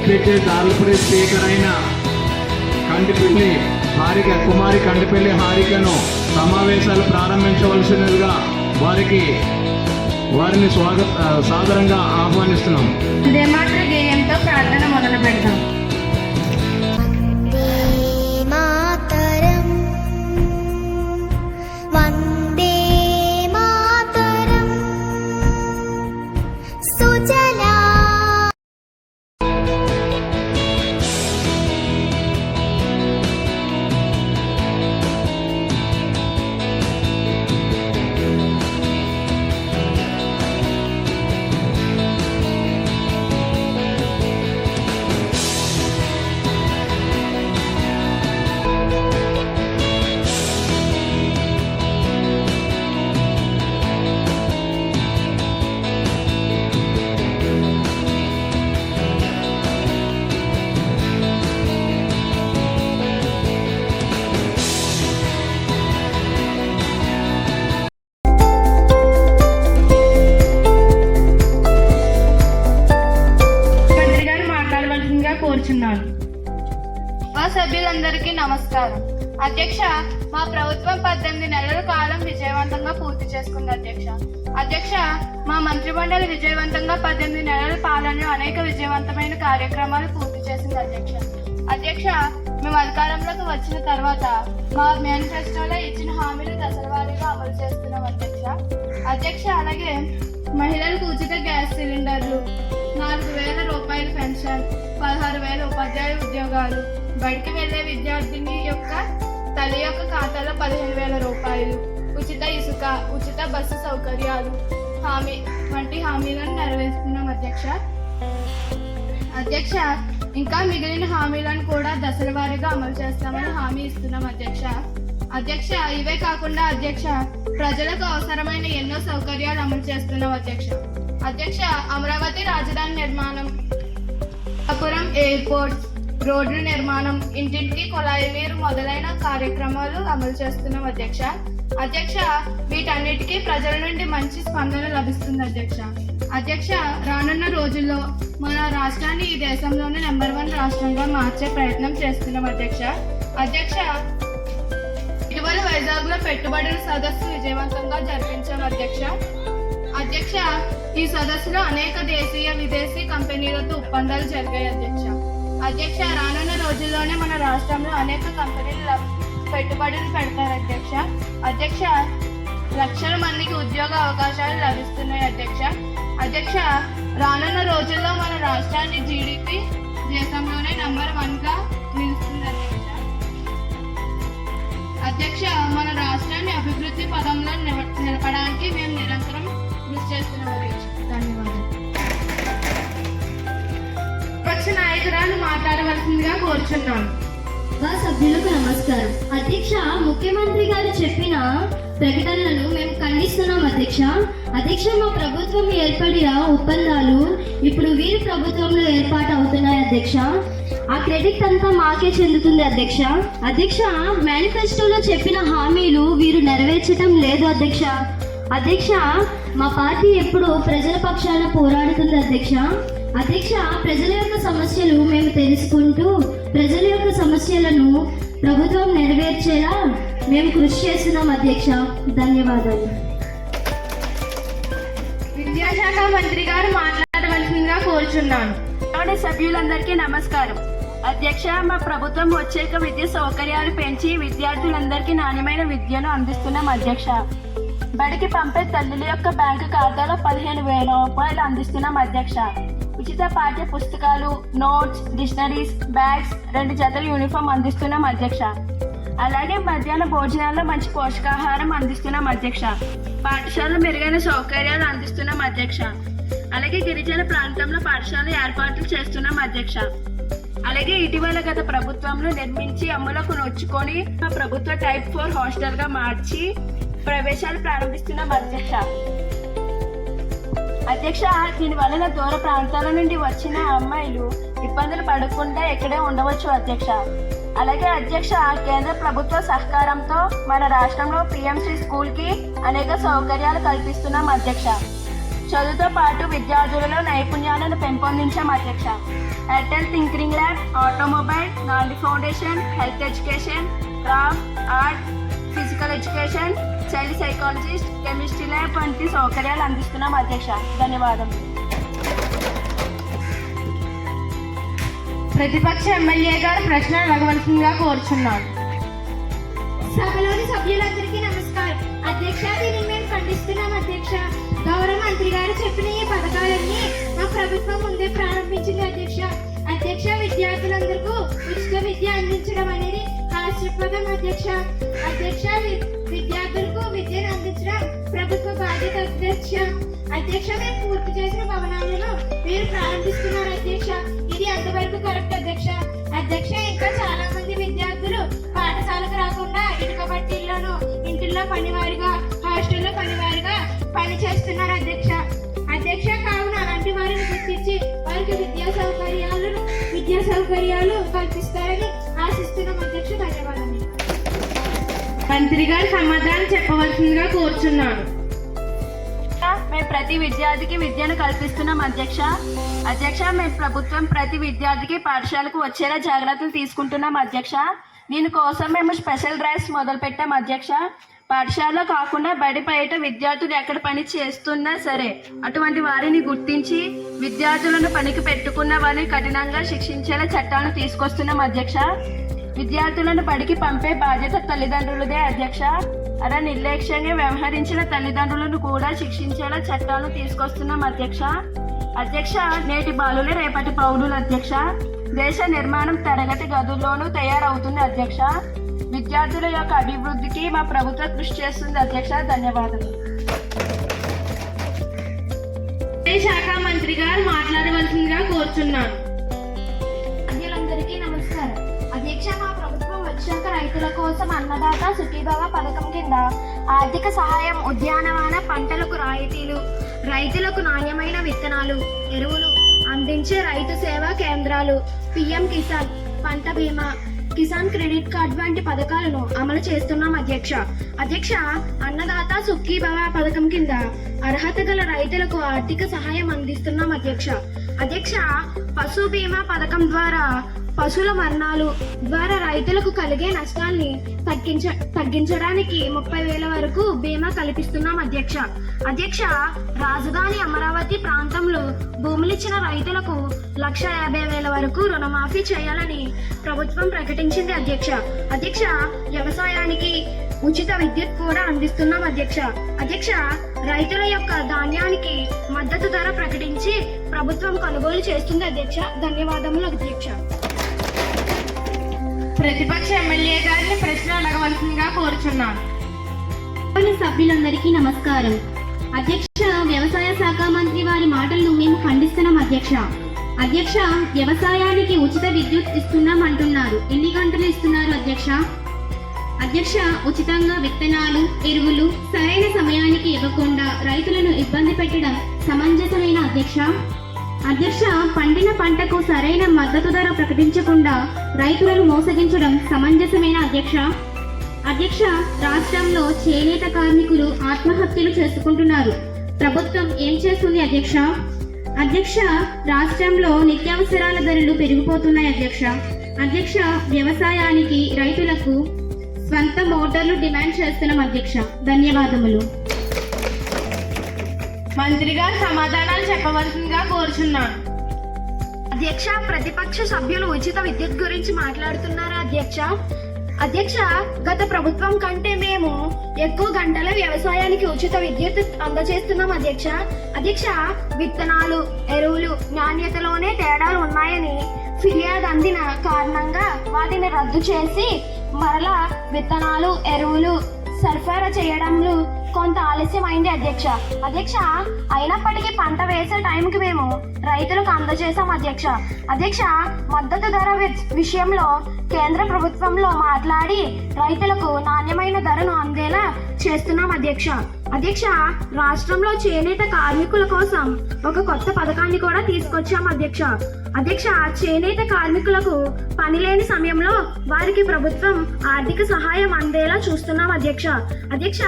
Deputy దాల్పురి speaker అయిన కంటిపల్లి హారిక కుమారి కంటిపల్లి హారికను సమావేశాలు ప్రారంభించవలసినదిగా వారిని సాదరంగా ఆహ్వానిస్తున్నాం. దేమాత్ర గేయంతో ప్రార్థన మొదలు పెడతాం. సభ్యులందరికీ నమస్కారం. అధ్యక్ష, మా ప్రభుత్వం 18 నెలల కాలం విజయవంతంగా పూర్తి చేసుకుంది. అధ్యక్ష, మా మంత్రిమండలి విజయవంతంగా 18 నెలల పాలనలో అనేక విజయవంతమైన కార్యక్రమాలు పూర్తి చేసింది. అధ్యక్ష, మేము అధికారంలోకి వచ్చిన తర్వాత మా మేనిఫెస్టోలో ఇచ్చిన హామీలు దశలవారీగా అమలు చేస్తున్నాం. అధ్యక్ష, అలాగే మహిళలకు ఉచిత గ్యాస్ సిలిండర్లు, 4,000 రూపాయల పెన్షన్, 16,000 ఉపాధ్యాయ ఉద్యోగాలు, బడికి వెళ్లే విద్యార్థిని యొక్క తల్లి యొక్క ఖాతాలో 15,000 రూపాయలు, ఉచిత ఇసుక, ఉచిత బస్సు సౌకర్యాలు వంటి హామీలను నెరవేరుస్తున్నాం. అధ్యక్ష, ఇంకా మిగిలిన హామీలను కూడా దశల వారీగా అమలు చేస్తామని హామీ ఇస్తున్నాం. అధ్యక్ష, ఇవే కాకుండా ప్రజలకు అవసరమైన ఎన్నో సౌకర్యాలు అమలు చేస్తున్నాం. అధ్యక్ష, అమరావతి రాజధాని నిర్మాణం, అపురం ఎయిర్పోర్ట్, రోడ్ల నిర్మాణం, ఇంటింటికి కుళాయి నీరు మొదలైన కార్యక్రమాలు అమలు చేస్తున్నాం. అధ్యక్ష, వీటన్నిటికీ ప్రజల నుండి మంచి స్పందన లభిస్తుంది. అధ్యక్ష, రానున్న రోజుల్లో మన రాష్ట్రాన్ని ఈ దేశంలోనే నెంబర్ 1 రాష్ట్రంగా మార్చే ప్రయత్నం చేస్తున్నాం. అధ్యక్ష, ఇటీవల వైజాగ్ లో పెట్టుబడుల సదస్సు విజయవంతంగా జరిపించాం. అధ్యక్ష, ఈ సదస్సులో అనేక దేశీయ విదేశీ కంపెనీలతో ఒప్పందాలు జరిగాయి. అధ్యక్ష, రానున్న రోజుల్లోనే మన రాష్ట్రంలో అనేక కంపెనీలు పెట్టుబడులు పెడతారు. అధ్యక్ష, లక్షల మందికి ఉద్యోగ అవకాశాలు లభిస్తున్నాయి. అధ్యక్ష, రానున్న రోజుల్లో మన రాష్ట్రాన్ని జీడిపి దేశంలోనే నెంబర్ 1గా నిలుస్తుంది. అధ్యక్ష, మన రాష్ట్రాన్ని అభివృద్ధి పదంలో నిలపడానికి మేము నిరంతరం కృషి చేస్తున్నాం. ధన్యవాదాలు. విపక్ష నాయకురాలు మాట్లాడవలసిందిగా కోరుచున్నాను. సభ్యులకు నమస్కారం. అధ్యక్ష, ముఖ్యమంత్రి గారు చెప్పిన ప్రకటనలను మేము ఖండిస్తున్నాం. అధ్యక్ష, మా ప్రభుత్వం ఏర్పడిన ఒప్పందాలు ఇప్పుడు వీరి ప్రభుత్వంలో ఏర్పాటు అవుతున్నాయి. ఆ క్రెడిట్ అంతా మాకే చెందుతుంది. అధ్యక్ష, మేనిఫెస్టోలో చెప్పిన హామీలు వీరు నెరవేర్చడం లేదు. అధ్యక్ష, మా పార్టీ ఎప్పుడు ప్రజల పక్షాన పోరాడుతుంది. అధ్యక్ష, ప్రజల యొక్క సమస్యలు మేము తెలుసుకుంటూ ప్రజల యొక్క సమస్యలను ప్రభుత్వం నెరవేర్చేలా మేము కృషి చేస్తున్నాం. ధన్యవాదాలు. విద్యాశాఖ మంత్రి గారు మాట్లాడవలసిందిగా కోరుచున్నాను. సభ్యులందరికీ నమస్కారం. అధ్యక్ష, మా ప్రభుత్వం వచ్చేక విద్య సౌకర్యాలు పెంచి విద్యార్థులందరికీ నాణ్యమైన విద్యను అందిస్తున్నాం. బడికి పంపే తల్లుల యొక్క బ్యాంకు ఖాతాలో 15,000 రూపాయలు అందిస్తున్నాం. ఉచిత పాఠ్య పుస్తకాలు, నోట్స్, డిక్షనరీస్, బ్యాగ్స్, 2 జతల యూనిఫామ్ అందిస్తున్నాం. అలాగే మధ్యాహ్న భోజనాల్లో మంచి పోషకాహారం అందిస్తున్నాం. పాఠశాలలో మెరుగైన సౌకర్యాలు అందిస్తున్నాం. అలాగే గిరిజన ప్రాంతంలో పాఠశాల ఏర్పాట్లు చేస్తున్నాం. అలాగే ఇటీవల గత ప్రభుత్వంలో నిర్మించి అమలుకు నొచ్చుకొని ప్రభుత్వ టైప్ 4 హాస్టల్ గా మార్చి ప్రవేశాలు ప్రారంభిస్తున్నాం. అధ్యక్ష, దీని వలన దూర ప్రాంతాల నుండి వచ్చిన అమ్మాయిలు ఇబ్బందులు పడకుండా ఇక్కడే ఉండవచ్చు. అలాగే కేంద్ర ప్రభుత్వ సహకారంతో మన రాష్ట్రంలో PMC స్కూల్ కి అనేక సౌకర్యాలు కల్పిస్తున్నాం. చదువుతో పాటు విద్యార్థులలో నైపుణ్యాలను పెంపొందించాం అధ్యక్ష. ఎయిర్టెల్ థింకింగ్ ల్యాబ్, ఆటోమొబైల్, నాంది foundation, health education, craft, art, physical education, child psychologist, chemistry lab వంటి సౌకర్యాలు అందిస్తున్నాం అధ్యక్ష. ధన్యవాదములు. ప్రతిపక్ష ఎమ్మెల్యే గారు ప్రశ్న అడగవలసిందిగా కోరుచున్నాను. సభలోని సభ్యులందరికీ నమస్కారం. అధ్యక్ష, దీన్ని మేము ఖండిస్తున్నాం అధ్యక్ష. గౌరవ మంత్రి గారు చెప్పిన ఈ పథకాలన్నీ మా ప్రభుత్వం ముందే ప్రారంభించింది అధ్యక్ష. అధ్యక్ష, విద్యార్థులందరికీ ఉచిత విద్య అందించడం అనేది హాస్యాస్పదం అధ్యక్ష. అధ్యక్ష, విద్యార్థులకు విద్యను అందించడం ప్రభుత్వ బాధ్యత అధ్యక్ష. అధ్యక్ష, మేము పూర్తి చేసిన భవనాలను మీరు ప్రారంభిస్తున్నారు అధ్యక్ష. ఇది అంతవరకు కరెక్ట్ అధ్యక్ష. అధ్యక్ష, ఇంకా చాలా మంది విద్యార్థులు పాఠశాలకు రాకుండా ఇటుక బట్టీల్లోనూ ఇంటిల్లో పనివారిగా, హాస్టల్లో పనివారిగా పని చేస్తున్నారు అధ్యక్ష. అధ్యక్ష, కావున అలాంటి వారిని గుర్తించి వారికి విద్యా సౌకర్యాలు కల్పిస్తారని ఆశిస్తున్నాం అధ్యక్ష. ధన్యవాదాలు. మంత్రి గారు సమాధానం చెప్పవలసిందిగా కోరుచున్నాను. మేము ప్రతి విద్యార్థికి విద్యను కల్పిస్తున్నాం అధ్యక్ష. అధ్యక్ష, మేము ప్రభుత్వం ప్రతి విద్యార్థికి పాఠశాలకు వచ్చేలా జాగ్రత్తలు తీసుకుంటున్నాం అధ్యక్ష. దీనికోసం మేము స్పెషల్ డ్రైవ్స్ మొదలుపెట్టాం అధ్యక్ష. పాఠశాలలో కాకుండా బడి బయట విద్యార్థులు ఎక్కడ పని చేస్తున్నా సరే అటువంటి వారిని గుర్తించి విద్యార్థులను పనికి పెట్టుకున్న వారిని కఠినంగా శిక్షించేలా చట్టాలను తీసుకొస్తున్నాం అధ్యక్ష. విద్యార్థులను బడికి పంపే బాధ్యత తల్లిదండ్రులదే అధ్యక్ష. అలా నిర్లక్ష్యంగా వ్యవహరించిన తల్లిదండ్రులను కూడా శిక్షించేలా చట్టాలను తీసుకొస్తున్నాం అధ్యక్ష. అధ్యక్ష, నేటి బాలులే రేపటి పౌరులు అధ్యక్ష. దేశ నిర్మాణం తరగతి గదుల్లోనూ తయారవుతుంది అధ్యక్ష. విద్యార్థుల యొక్క అభివృద్ధికి మా ప్రభుత్వం కృషి చేస్తుంది అధ్యక్ష. ధన్యవాదాలు. శాఖ మంత్రి గారు మాట్లాడవలసిందిగా కోరుచున్నాను. సభ్యులందరికీ నమస్కారం. అధ్యక్ష, మా ప్రభుత్వం వచ్చాక రైతుల కోసం అన్నదాత సుఖీభవ పథకం కింద ఆర్థిక సహాయం, ఉద్యానవన పంటలకు రాయితీలు, రైతులకు నాణ్యమైన విత్తనాలు, ఎరువులు అందించే రైతు సేవా కేంద్రాలు, పిఎం కిసాన్, పంట బీమా, కిసాన్ క్రెడిట్ కార్డ్ వంటి పథకాలను అమలు చేస్తున్నాం అధ్యక్ష. అధ్యక్ష, అన్నదాత సుఖీభవ పథకం కింద అర్హత గల రైతులకు ఆర్థిక సహాయం అందిస్తున్నాం అధ్యక్ష. అధ్యక్ష, పశు బీమా పథకం ద్వారా పశువుల మరణాలు ద్వారా రైతులకు కలిగే నష్టాల్ని తగ్గించడానికి 30,000 వరకు బీమా కల్పిస్తున్నాం అధ్యక్ష. అధ్యక్ష, రాజధాని అమరావతి ప్రాంతంలో భూములిచ్చిన రైతులకు 1,50,000 వరకు రుణమాఫీ చేయాలని ప్రభుత్వం ప్రకటించింది అధ్యక్ష. అధ్యక్ష, వ్యవసాయానికి ఉచిత విద్యుత్ కూడా అందిస్తున్నాం అధ్యక్ష. అధ్యక్ష, రైతుల యొక్క ధాన్యానికి మద్దతు ధర ప్రకటించి ప్రభుత్వం కొనుగోలు చేస్తుంది అధ్యక్ష. ధన్యవాదములు అధ్యక్ష. ప్రతిపక్ష ఎమ్మెల్యే గారిని ప్రశ్న అడగవలసిందిగా కోరుచున్నాను. సభ్యులందరికీ నమస్కారం. అధ్యక్ష, వ్యవసాయ శాఖ మంత్రి వారి మాటలను మేము ఖండిస్తున్నాం అధ్యక్ష. అధ్యక్ష, వ్యవసాయానికి ఉచిత విద్యుత్ ఇస్తున్నాం అంటున్నారు. ఎన్ని గంటలు ఇస్తున్నారు అధ్యక్ష? అధ్యక్ష, ఉచితంగా విత్తనాలు, ఎరువులు సరైన సమయానికి ఇవ్వకుండా రైతులను ఇబ్బంది పెట్టడం సమంజసమైన అధ్యక్ష? అధ్యక్ష, పండిన పంటకు సరైన మద్దతు ధర ప్రకటించకుండా రైతులను మోసగించడం సమంజసమైన అధ్యక్ష? అధ్యక్ష, రాష్ట్రంలో చేనేత కార్మికులు ఆత్మహత్యలు చేసుకుంటున్నారు. ప్రభుత్వం ఏం చేస్తుంది అధ్యక్ష? అధ్యక్ష, రాష్ట్రంలో నిత్యావసరాల ధరలు పెరిగిపోతున్నాయి అధ్యక్ష. అధ్యక్ష, వ్యవసాయానికి రైతులకు స్వంత మోటార్లు డిమాండ్ చేస్తున్నాం అధ్యక్ష. ధన్యవాదములు. మంత్రి గారు సమాధానాలు చెప్పవలసిందిగా కోరుచున్నాను. అధ్యక్ష, ప్రతిపక్ష సభ్యులు ఉచిత విద్యుత్ గురించి మాట్లాడుతున్నారా అధ్యక్ష? అధ్యక్ష, గత ప్రభుత్వం కంటే మేము ఎక్కువ గంటల వ్యవసాయానికి ఉచిత విద్యుత్ అందజేస్తున్నాం అధ్యక్ష. అధ్యక్ష, విత్తనాలు, ఎరువులు నాణ్యతలోనే తేడాలు ఉన్నాయని ఫిర్యాదు అందిన కారణంగా వాటిని రద్దు చేసి మరలా విత్తనాలు, ఎరువులు సరఫరా చేయడంలో కొంత ఆలస్యమైంది అధ్యక్ష. అధ్యక్ష, అయినప్పటికీ పంట వేసే టైంకి మేము రైతులకు అందజేశాం అధ్యక్ష. అధ్యక్ష, మద్దతు ధర విషయంలో కేంద్ర ప్రభుత్వంలో మాట్లాడి రైతులకు నాణ్యమైన ధరను అందేలా చేస్తున్నాం అధ్యక్ష. అధ్యక్ష, రాష్ట్రంలో చేనేత కార్మికుల కోసం ఒక కొత్త పథకాన్ని కూడా తీసుకొచ్చాం అధ్యక్ష. అధ్యక్ష, చేనేత కార్మికులకు పని లేని సమయంలో వారికి ప్రభుత్వం ఆర్థిక సహాయం అందేలా చూస్తున్నాం అధ్యక్ష. అధ్యక్ష,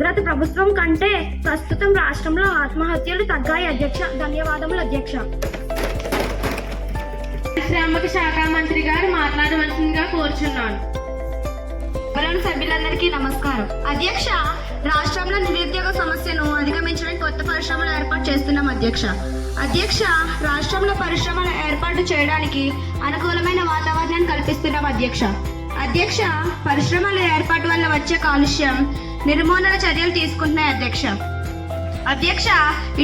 గత ప్రభుత్వం కంటే ప్రస్తుతం రాష్ట్రంలో ఆత్మహత్యలు తగ్గాయి అధ్యక్ష. ధన్యవాదములు అధ్యక్ష. శ్రామిక శాఖ మంత్రి గారు మాట్లాడవలసిందిగా కోరుచున్నాను. సభ్యులందరికీ నమస్కారం. అధ్యక్ష, రాష్ట్రంలో నిరుద్యోగ సమస్యను అధిగమించడానికి కొత్త పరిశ్రమలు ఏర్పాటు చేస్తున్నాం అధ్యక్ష. అధ్యక్ష, రాష్ట్రంలో పరిశ్రమలు ఏర్పాటు చేయడానికి అనుకూలమైన వాతావరణాన్ని కల్పిస్తున్నాం అధ్యక్ష. అధ్యక్ష, పరిశ్రమల ఏర్పాటు వల్ల వచ్చే కాలుష్యం నిర్మూలన చర్యలు తీసుకుంటున్నాయి అధ్యక్ష. అధ్యక్ష,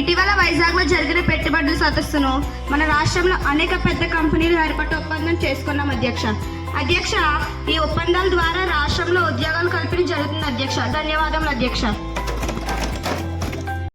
ఇటీవల వైజాగ్లో జరిగిన పెట్టుబడుల సదస్సును మన రాష్ట్రంలో అనేక పెద్ద కంపెనీలు ఏర్పాటు ఒప్పందం చేసుకున్నాం అధ్యక్ష. అధ్యక్ష, ఈ ఒప్పందాల ద్వారా రాష్ట్రంలో ఉద్యోగాలు కల్పన జరుగుతుంది అధ్యక్ష. ధన్యవాదములు అధ్యక్ష.